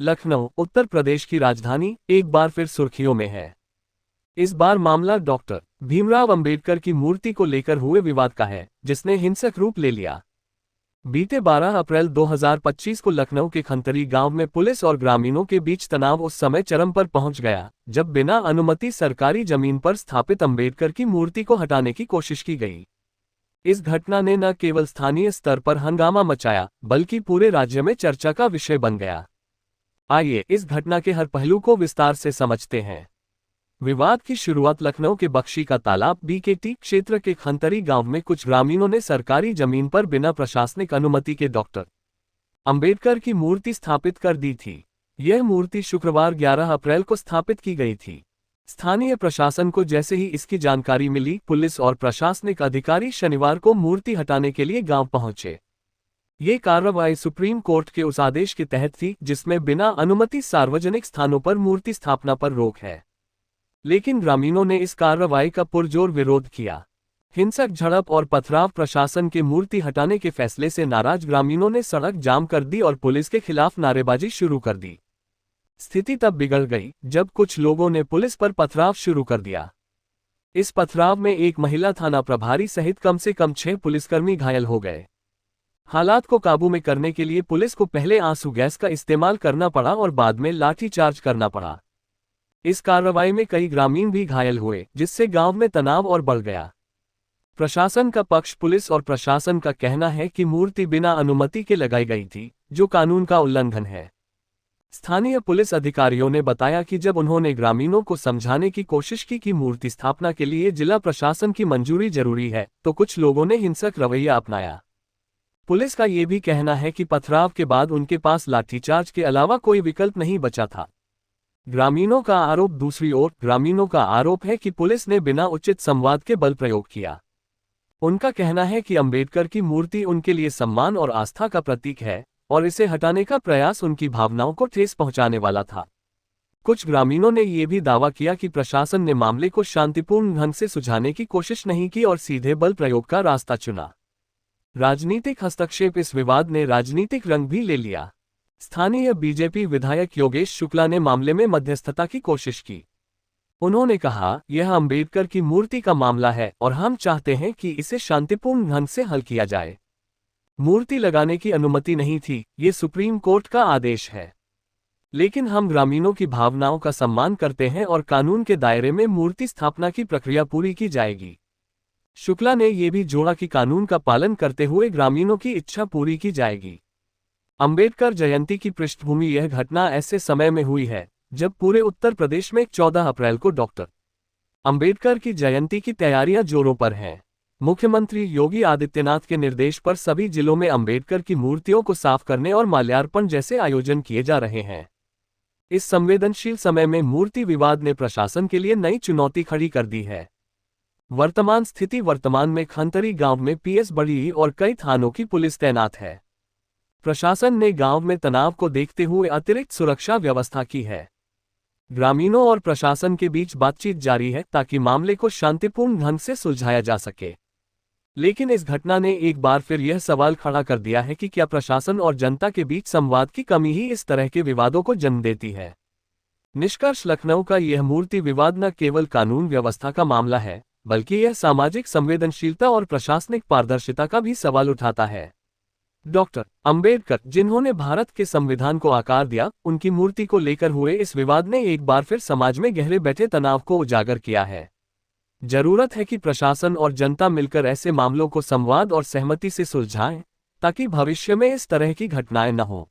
लखनऊ, उत्तर प्रदेश की राजधानी एक बार फिर सुर्खियों में है। इस बार मामला डॉक्टर भीमराव अंबेडकर की मूर्ति को लेकर हुए विवाद का है, जिसने हिंसक रूप ले लिया। बीते 12 अप्रैल 2025 को लखनऊ के खंतरी गांव में पुलिस और ग्रामीणों के बीच तनाव उस समय चरम पर पहुंच गया जब बिना अनुमति सरकारी जमीन पर स्थापित अंबेडकर की मूर्ति को हटाने की कोशिश की गई। इस घटना ने न केवल स्थानीय स्तर पर हंगामा मचाया, बल्कि पूरे राज्य में चर्चा का विषय बन गया। आइए इस घटना के हर पहलू को विस्तार से समझते हैं। विवाद की शुरुआत लखनऊ के बख्शी का तालाब बीकेटी क्षेत्र के खंतरी गांव में कुछ ग्रामीणों ने सरकारी जमीन पर बिना प्रशासनिक अनुमति के डॉक्टर अंबेडकर की मूर्ति स्थापित कर दी थी। यह मूर्ति शुक्रवार 11 अप्रैल को स्थापित की गई थी। स्थानीय प्रशासन को जैसे ही इसकी जानकारी मिली, पुलिस और प्रशासनिक अधिकारी शनिवार को मूर्ति हटाने के लिए गांव पहुंचे। ये कार्रवाई सुप्रीम कोर्ट के उस आदेश के तहत थी जिसमें बिना अनुमति सार्वजनिक स्थानों पर मूर्ति स्थापना पर रोक है। लेकिन ग्रामीणों ने इस कार्रवाई का पुरजोर विरोध किया। हिंसक झड़प और पथराव, प्रशासन के मूर्ति हटाने के फैसले से नाराज ग्रामीणों ने सड़क जाम कर दी और पुलिस के खिलाफ नारेबाजी शुरू कर दी। स्थिति तब बिगड़ गई जब कुछ लोगों ने पुलिस पर पथराव शुरू कर दिया। इस पथराव में एक महिला थाना प्रभारी सहित कम से कम 6 पुलिसकर्मी घायल हो गए। हालात को काबू में करने के लिए पुलिस को पहले आंसू गैस का इस्तेमाल करना पड़ा और बाद में लाठीचार्ज करना पड़ा। इस कार्रवाई में कई ग्रामीण भी घायल हुए, जिससे गांव में तनाव और बढ़ गया। प्रशासन का पक्ष, पुलिस और प्रशासन का कहना है कि मूर्ति बिना अनुमति के लगाई गई थी, जो कानून का उल्लंघन है। स्थानीय पुलिस अधिकारियों ने बताया कि जब उन्होंने ग्रामीणों को समझाने की कोशिश की कि मूर्ति स्थापना के लिए जिला प्रशासन की मंजूरी जरूरी है, तो कुछ लोगों ने हिंसक रवैया अपनाया। पुलिस का ये भी कहना है कि पथराव के बाद उनके पास लाठीचार्ज के अलावा कोई विकल्प नहीं बचा था। ग्रामीणों का आरोप दूसरी ओर, ग्रामीणों का आरोप है कि पुलिस ने बिना उचित संवाद के बल प्रयोग किया। उनका कहना है कि अंबेडकर की मूर्ति उनके लिए सम्मान और आस्था का प्रतीक है और इसे हटाने का प्रयास उनकी भावनाओं को ठेस पहुंचाने वाला था। कुछ ग्रामीणों ने यह भी दावा किया कि प्रशासन ने मामले को शांतिपूर्ण ढंग से सुलझाने की कोशिश नहीं की और सीधे बल प्रयोग का रास्ता चुना। राजनीतिक हस्तक्षेप, इस विवाद ने राजनीतिक रंग भी ले लिया। स्थानीय बीजेपी विधायक योगेश शुक्ला ने मामले में मध्यस्थता की कोशिश की। उन्होंने कहा, यह अंबेडकर की मूर्ति का मामला है और हम चाहते हैं कि इसे शांतिपूर्ण ढंग से हल किया जाए। मूर्ति लगाने की अनुमति नहीं थी, ये सुप्रीम कोर्ट का आदेश है। लेकिन हम ग्रामीणों की भावनाओं का सम्मान करते हैं और कानून के दायरे में मूर्ति स्थापना की प्रक्रिया पूरी की जाएगी। शुक्ला ने यह भी जोड़ा कि कानून का पालन करते हुए ग्रामीणों की इच्छा पूरी की जाएगी। अंबेडकर जयंती की पृष्ठभूमि, यह घटना ऐसे समय में हुई है जब पूरे उत्तर प्रदेश में 14 अप्रैल को डॉक्टर अंबेडकर की जयंती की तैयारियां जोरों पर हैं। मुख्यमंत्री योगी आदित्यनाथ के निर्देश पर सभी जिलों में अंबेडकर की मूर्तियों को साफ करने और माल्यार्पण जैसे आयोजन किए जा रहे हैं। इस संवेदनशील समय में मूर्ति विवाद ने प्रशासन के लिए नई चुनौती खड़ी कर दी है। वर्तमान में खंतरी गांव में पीएस बड़ी और कई थानों की पुलिस तैनात है। प्रशासन ने गांव में तनाव को देखते हुए अतिरिक्त सुरक्षा व्यवस्था की है। ग्रामीणों और प्रशासन के बीच बातचीत जारी है ताकि मामले को शांतिपूर्ण ढंग से सुलझाया जा सके। लेकिन इस घटना ने एक बार फिर यह सवाल खड़ा कर दिया है कि क्या प्रशासन और जनता के बीच संवाद की कमी ही इस तरह के विवादों को जन्म देती है। निष्कर्ष, लखनऊ का यह मूर्ति विवाद न केवल कानून व्यवस्था का मामला है, बल्कि यह सामाजिक संवेदनशीलता और प्रशासनिक पारदर्शिता का भी सवाल उठाता है। डॉक्टर अंबेडकर, जिन्होंने भारत के संविधान को आकार दिया, उनकी मूर्ति को लेकर हुए इस विवाद ने एक बार फिर समाज में गहरे बैठे तनाव को उजागर किया है। जरूरत है कि प्रशासन और जनता मिलकर ऐसे मामलों को संवाद और सहमति से सुलझाएं, ताकि भविष्य में इस तरह की घटनाएं न हों।